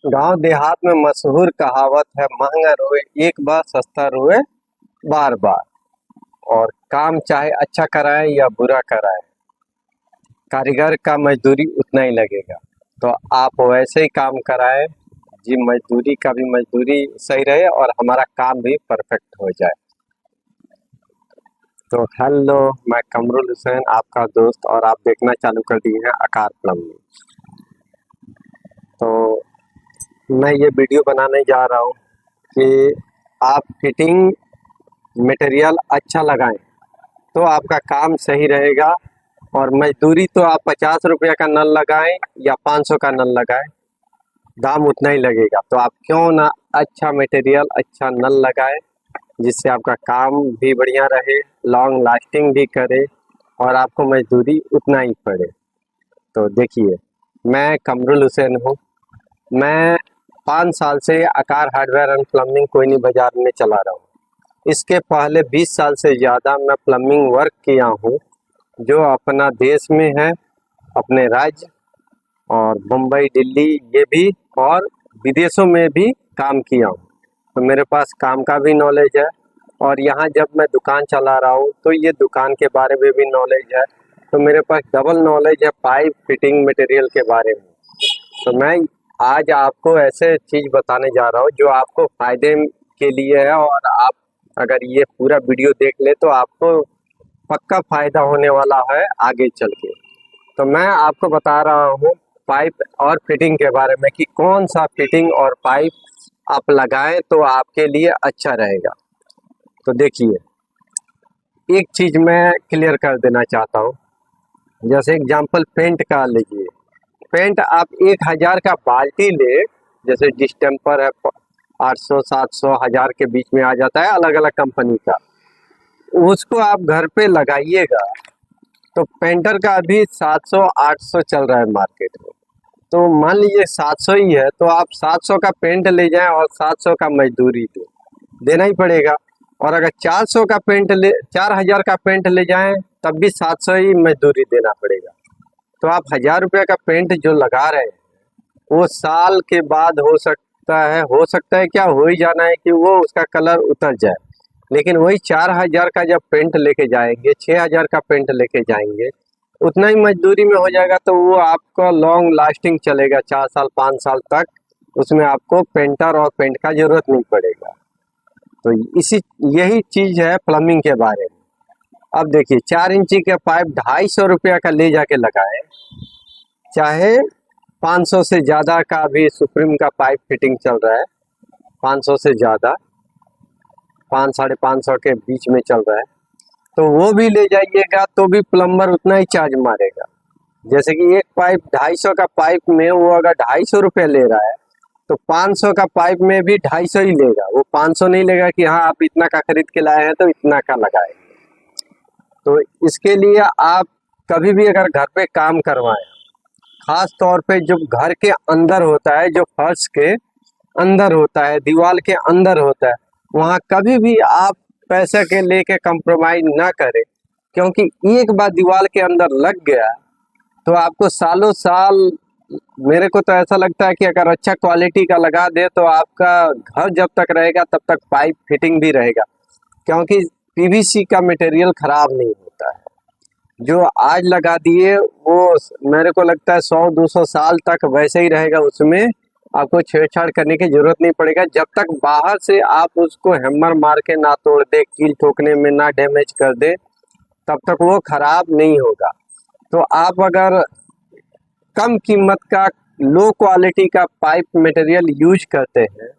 गांव देहात में मशहूर कहावत है, महंगा रोए एक बार, सस्ता रोए बार बार। और काम चाहे अच्छा कराए या बुरा कराए, कारीगर का मजदूरी उतना ही लगेगा। तो आप वैसे ही काम कराए जी, मजदूरी का भी मजदूरी सही रहे और हमारा काम भी परफेक्ट हो जाए। तो हेलो, मैं कमरुल हुसैन आपका दोस्त, और आप देखना चालू कर दिए हैं आकार प्लम्बिंग। तो मैं ये वीडियो बनाने जा रहा हूँ कि आप फिटिंग मटेरियल अच्छा लगाएं तो आपका काम सही रहेगा। और मजदूरी तो आप 50 रुपया का नल लगाएं या 500 का नल लगाएं, दाम उतना ही लगेगा। तो आप क्यों ना अच्छा मटेरियल, अच्छा नल लगाएं, जिससे आपका काम भी बढ़िया रहे, लॉन्ग लास्टिंग भी करे और आपको मजदूरी उतना ही पड़े। तो देखिए, मैं कमरुल हुसैन हूँ। मैं 5 साल से आकार हार्डवेयर एंड प्लम्बिंग कोयनी बाजार में चला रहा हूँ। इसके पहले 20 साल से ज़्यादा मैं प्लम्बिंग वर्क किया हूँ, जो अपना देश में है, अपने राज्य और मुंबई, दिल्ली ये भी, और विदेशों में भी काम किया हूँ। तो मेरे पास काम का भी नॉलेज है, और यहाँ जब मैं दुकान चला रहा हूँ तो ये दुकान के बारे में भी नॉलेज है। तो मेरे पास डबल नॉलेज है पाइप फिटिंग मटेरियल के बारे में। तो मैं आज आपको ऐसे चीज़ बताने जा रहा हूँ जो आपको फ़ायदे के लिए है, और आप अगर ये पूरा वीडियो देख ले तो आपको पक्का फ़ायदा होने वाला है आगे चल के। तो मैं आपको बता रहा हूँ पाइप और फिटिंग के बारे में कि कौन सा फिटिंग और पाइप आप लगाएं तो आपके लिए अच्छा रहेगा। तो देखिए, एक चीज़ मैं क्लियर कर देना चाहता हूँ। जैसे एग्जांपल पेंट का लीजिए। पेंट आप 1000 का बाल्टी ले, जैसे डिस्टेम्पर है 800 700 1000 के बीच में आ जाता है, अलग अलग कंपनी का। उसको आप घर पे लगाइएगा तो पेंटर का अभी 700 800 चल रहा है मार्केट में। तो मान लीजिए 700 ही है, तो आप 700 का पेंट ले जाएं और 700 का मजदूरी देना ही पड़ेगा। और अगर 400 का पेंट ले 4000 का पेंट ले जाएं, तब भी 700 ही मजदूरी देना पड़ेगा। तो आप 1000 रुपये का पेंट जो लगा रहे हैं, वो साल के बाद हो सकता है क्या हो ही जाना है कि वो उसका कलर उतर जाए। लेकिन वही 4000 का जब पेंट लेके जाएंगे, 6000 का पेंट लेके जाएंगे, उतना ही मजदूरी में हो जाएगा। तो वो आपका लॉन्ग लास्टिंग चलेगा, 4 साल 5 साल तक उसमें आपको पेंटर और पेंट का जरूरत नहीं पड़ेगा। तो यही चीज़ है प्लम्बिंग के बारे में। अब देखिए, 4 इंची के पाइप 250 रुपया का ले जाके लगाए, चाहे 500 से ज़्यादा का भी सुप्रीम का पाइप फिटिंग चल रहा है, 500 से ज़्यादा, 5 साढ़े 500 के बीच में चल रहा है, तो वो भी ले जाइएगा तो भी प्लम्बर उतना ही चार्ज मारेगा। जैसे कि एक पाइप 250 का पाइप में वो अगर 250 रुपये ले रहा है, तो 500 का पाइप में भी 250 ही लेगा। वो 500 नहीं लेगा कि हाँ आप इतना का खरीद के लाए हैं तो इतना का लगाए। तो इसके लिए आप कभी भी अगर घर पे काम करवाएं, खास तौर पे जो घर के अंदर होता है, जो फर्श के अंदर होता है, दीवार के अंदर होता है, वहाँ कभी भी आप पैसे के लेके कंप्रोमाइज ना करें। क्योंकि एक बार दीवार के अंदर लग गया तो आपको सालों साल, मेरे को तो ऐसा लगता है कि अगर अच्छा क्वालिटी का लगा दे तो आपका घर जब तक रहेगा तब तक पाइप फिटिंग भी रहेगा। क्योंकि पीवीसी का मटेरियल खराब नहीं होता है। जो आज लगा दिए वो मेरे को लगता है 100 200 साल तक वैसे ही रहेगा, उसमें आपको छेड़छाड़ करने की जरूरत नहीं पड़ेगा, जब तक बाहर से आप उसको हैमर मार के ना तोड़ दे, कील ठोकने में ना डैमेज कर दे, तब तक वो खराब नहीं होगा। तो आप अगर कम कीमत का लो क्वालिटी का पाइप मटेरियल यूज करते हैं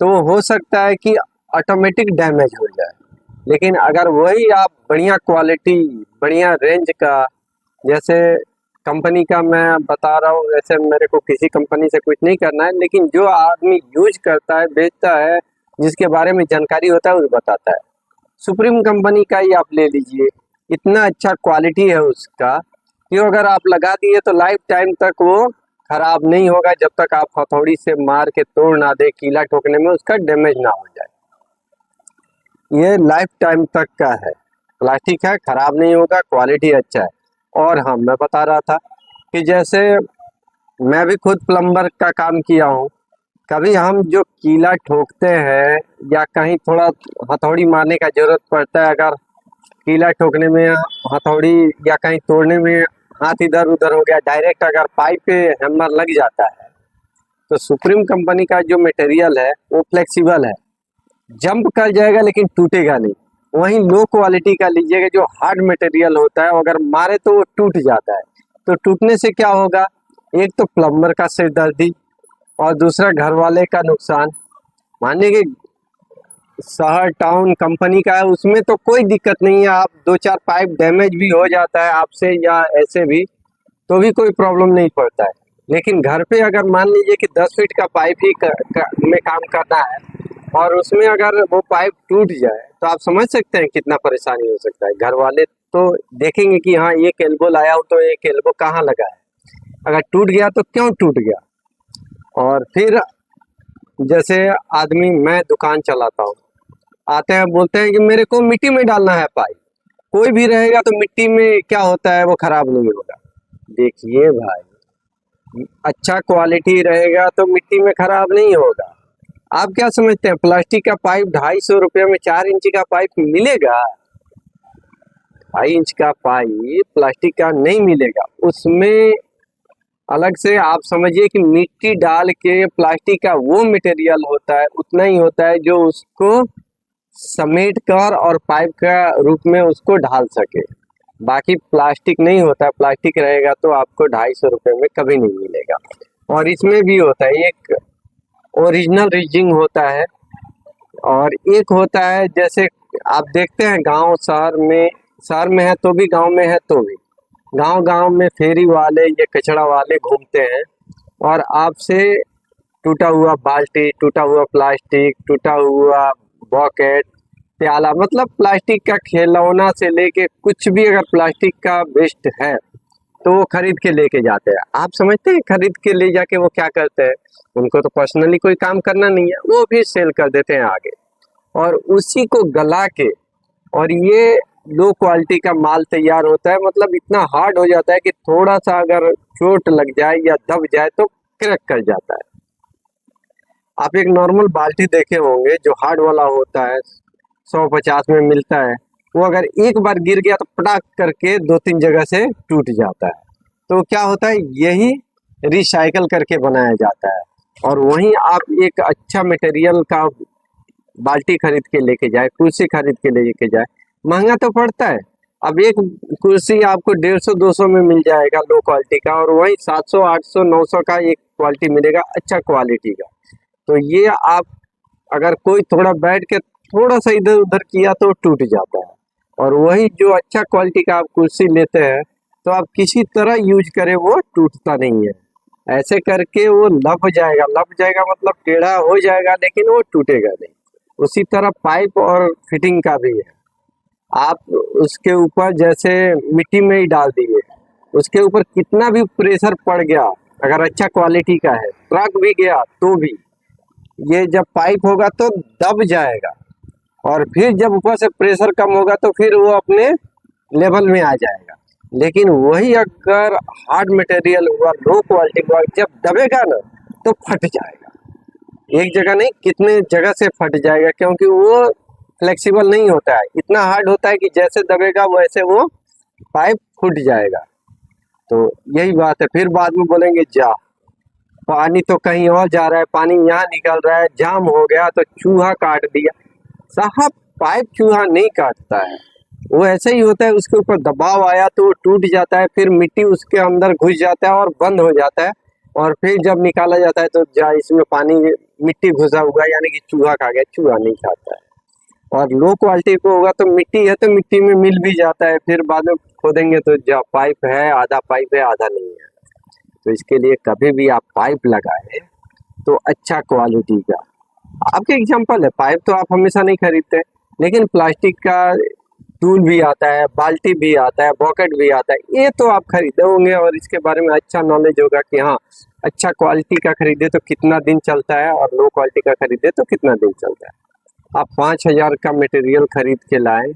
तो हो सकता है कि ऑटोमेटिक डैमेज हो जाए। लेकिन अगर वही आप बढ़िया क्वालिटी, बढ़िया रेंज का, जैसे कंपनी का मैं बता रहा हूँ, वैसे मेरे को किसी कंपनी से कुछ नहीं करना है, लेकिन जो आदमी यूज करता है, बेचता है, जिसके बारे में जानकारी होता है वो बताता है। सुप्रीम कंपनी का ही आप ले लीजिए, इतना अच्छा क्वालिटी है उसका कि अगर आप लगा दिए तो लाइफ टाइम तक वो खराब नहीं होगा, जब तक आप हथौड़ी से मार के तोड़ ना दे, कीला ठोकने में उसका डैमेज ना हो जाए। ये लाइफ टाइम तक का है, प्लास्टिक है, खराब नहीं होगा, क्वालिटी अच्छा है। और हाँ, मैं बता रहा था कि जैसे मैं भी खुद प्लम्बर का काम किया हूँ, कभी हम जो कीला ठोकते हैं या कहीं थोड़ा हथौड़ी मारने का जरूरत पड़ता है, अगर कीला ठोकने में हथौड़ी या कहीं तोड़ने में हाथ इधर उधर हो गया, डायरेक्ट अगर पाइप पे हैमर लग जाता है, तो सुप्रीम कंपनी का जो मटेरियल है वो फ्लेक्सिबल है, जंप कर जाएगा लेकिन टूटेगा नहीं। वहीं लो क्वालिटी का लीजिएगा जो हार्ड मटेरियल होता है, अगर मारे तो वो टूट जाता है। तो टूटने से क्या होगा, एक तो प्लम्बर का सिरदर्दी और दूसरा घर वाले का नुकसान। मानिए कि शहर टाउन कंपनी का है, उसमें तो कोई दिक्कत नहीं है, आप दो चार पाइप डैमेज भी हो जाता है आपसे या ऐसे भी, तो भी कोई प्रॉब्लम नहीं पड़ता है। लेकिन घर पे अगर मान लीजिए कि 10 फीट का पाइप ही में काम करना है और उसमें अगर वो पाइप टूट जाए तो आप समझ सकते हैं कितना परेशानी हो सकता है। घर वाले तो देखेंगे कि हाँ एक एल्बो लाया हूँ तो एक एल्बो कहाँ लगा है, अगर टूट गया तो क्यों टूट गया। और फिर जैसे आदमी, मैं दुकान चलाता हूँ, आते हैं बोलते हैं कि मेरे को मिट्टी में डालना है पाइप, कोई भी रहेगा तो मिट्टी में क्या होता है वो खराब नहीं होगा। देखिए भाई, अच्छा क्वालिटी रहेगा तो मिट्टी में खराब नहीं होगा। आप क्या समझते हैं प्लास्टिक का पाइप 250 रुपये में 4 इंच का पाइप मिलेगा? 2.5 इंच का पाइप प्लास्टिक का नहीं मिलेगा, उसमें अलग से आप समझिए कि मिट्टी डाल के प्लास्टिक का वो मटेरियल होता है, उतना ही होता है जो उसको समेट कर और पाइप का रूप में उसको ढाल सके। बाकी प्लास्टिक नहीं होता है, प्लास्टिक रहेगा तो आपको 250 रुपये में कभी नहीं मिलेगा। और इसमें भी होता है एक ओरिजिनल रिजिंग होता है और एक होता है, जैसे आप देखते हैं गांव शहर में है तो भी, गांव में है तो भी, गांव गांव में फेरी वाले ये कचड़ा वाले घूमते हैं और आपसे टूटा हुआ बाल्टी, टूटा हुआ प्लास्टिक, टूटा हुआ बकेट, प्याला, मतलब प्लास्टिक का खिलौना से लेके कुछ भी अगर प्लास्टिक का वेस्ट है तो वो खरीद के लेके जाते हैं। आप समझते हैं खरीद के ले जाके वो क्या करते हैं, उनको तो पर्सनली कोई काम करना नहीं है, वो भी सेल कर देते हैं आगे और उसी को गला के, और ये लो क्वालिटी का माल तैयार होता है, मतलब इतना हार्ड हो जाता है कि थोड़ा सा अगर चोट लग जाए या दब जाए तो क्रैक कर जाता है। आप एक नॉर्मल बाल्टी देखे होंगे जो हार्ड वाला होता है, 150 में मिलता है, वो अगर एक बार गिर गया तो पटाख करके 2-3 जगह से टूट जाता है। तो क्या होता है, यही रिसाइकल करके बनाया जाता है। और वहीं आप एक अच्छा मटेरियल का बाल्टी खरीद के लेके जाए, कुर्सी खरीद के लेके जाए, महंगा तो पड़ता है। अब एक कुर्सी आपको 150-200 में मिल जाएगा लो क्वालिटी का, और वहीं 700-800-900 का एक क्वालिटी मिलेगा अच्छा क्वालिटी का। तो ये आप अगर कोई थोड़ा बैठ के थोड़ा सा इधर उधर किया तो टूट जाता है। और वही जो अच्छा क्वालिटी का आप कुर्सी लेते हैं तो आप किसी तरह यूज करें वो टूटता नहीं है। ऐसे करके वो लप जाएगा मतलब टेढ़ा हो जाएगा लेकिन वो टूटेगा नहीं। उसी तरह पाइप और फिटिंग का भी है, आप उसके ऊपर जैसे मिट्टी में ही डाल दिए, उसके ऊपर कितना भी प्रेशर पड़ गया, अगर अच्छा क्वालिटी का है, ट्रक भी गया तो भी ये जब पाइप होगा तो दब जाएगा, और फिर जब ऊपर से प्रेशर कम होगा तो फिर वो अपने लेवल में आ जाएगा। लेकिन वही अगर हार्ड मटेरियल हुआ, लो क्वालिटी हुआ, जब दबेगा ना तो फट जाएगा। एक जगह नहीं, कितने जगह से फट जाएगा, क्योंकि वो फ्लेक्सिबल नहीं होता है, इतना हार्ड होता है कि जैसे दबेगा वैसे वो पाइप फूट जाएगा। तो यही बात है, फिर बाद में बोलेंगे जा पानी तो कहीं और जा रहा है, पानी यहाँ निकल रहा है, जाम हो गया तो चूहा काट दिया। साहब पाइप चूहा नहीं काटता है, वो ऐसे ही होता है, उसके ऊपर दबाव आया तो वो टूट जाता है, फिर मिट्टी उसके अंदर घुस जाता है और बंद हो जाता है, और फिर जब निकाला जाता है तो जा इसमें पानी मिट्टी घुसा हुआ है, यानी कि चूहा खा गया। चूहा नहीं खाता है। और लो क्वालिटी को होगा तो मिट्टी है तो मिट्टी में मिल भी जाता है, फिर बाद में खोदेंगे तो जा पाइप है, आधा पाइप है आधा नहीं है। तो इसके लिए कभी भी आप पाइप लगाए तो अच्छा क्वालिटी का। आपके एग्जांपल है, पाइप तो आप हमेशा नहीं खरीदते, लेकिन प्लास्टिक का टूल भी आता है, बाल्टी भी आता है, बॉकेट भी आता है, ये तो आप खरीदे होंगे और इसके बारे में अच्छा नॉलेज होगा कि हाँ अच्छा क्वालिटी का खरीदे तो कितना दिन चलता है और लो क्वालिटी का खरीदे तो कितना दिन चलता है। आप 5,000 का मटेरियल खरीद के लाए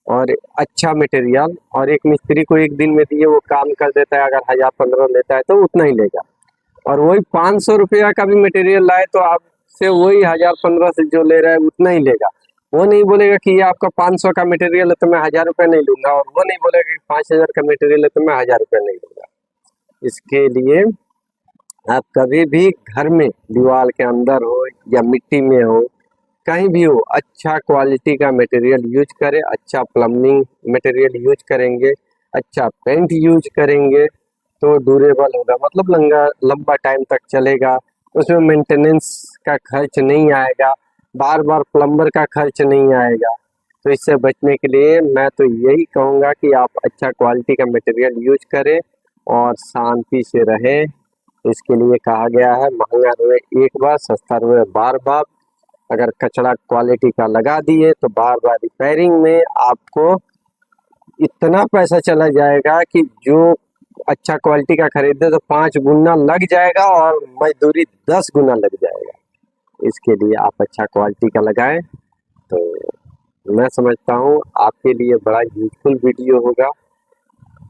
और अच्छा मटेरियल, और एक मिस्त्री को एक दिन में दिए वो काम कर देता है, अगर 1,000-1,500 लेता है तो उतना ही लेगा। और वही 500 रुपया का भी मटेरियल लाए तो आपसे वही 1000-1500 जो ले रहा है उतना ही लेगा। वो नहीं बोलेगा कि ये आपका 500 का मटेरियल है तो मैं 1000 रुपये नहीं लूंगा, और वो नहीं बोलेगा कि 5000 का मटेरियल है तो मैं 1000 रुपये नहीं लूंगा। इसके लिए आप कभी भी घर में दीवार के अंदर हो या मिट्टी में हो, कहीं भी हो, अच्छा क्वालिटी का मटेरियल यूज करें। अच्छा प्लम्बिंग मटेरियल यूज करेंगे, अच्छा पेंट यूज करेंगे तो ड्यूरेबल होगा, मतलब लंबा टाइम तक चलेगा। उसमें मेंटेनेंस का खर्च नहीं आएगा, बार बार प्लम्बर का खर्च नहीं आएगा। तो इससे बचने के लिए मैं तो यही कहूँगा कि आप अच्छा क्वालिटी का मटेरियल यूज करें और शांति से रहें। इसके लिए कहा गया है, महंगा रोए एक बार, सस्ता रोए बार बार। अगर कचरा क्वालिटी का लगा दिए तो बार बार रिपेयरिंग में आपको इतना पैसा चला जाएगा कि जो अच्छा क्वालिटी का खरीदे तो 5 गुना लग जाएगा और मजदूरी 10 गुना लग जाएगा। इसके लिए आप अच्छा क्वालिटी का लगाएं तो मैं समझता हूँ आपके लिए बड़ा यूजफुल वीडियो होगा।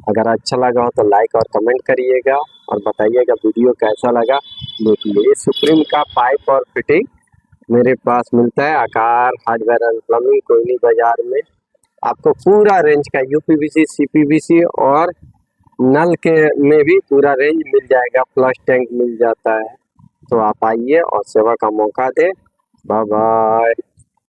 अगर अच्छा लगा हो तो लाइक और कमेंट करिएगा और बताइएगा वीडियो कैसा लगा। देखिए सुप्रीम का पाइप और फिटिंग मेरे पास मिलता है आकार हार्डवेयर एंड प्लम्बिंग, कोयली बाजार में। आपको पूरा रेंज का यूपीवीसी, सीपीवीसी और नल के में भी पूरा रेंज मिल जाएगा, फ्लश टैंक मिल जाता है। तो आप आइए और सेवा का मौका दें। Bye bye.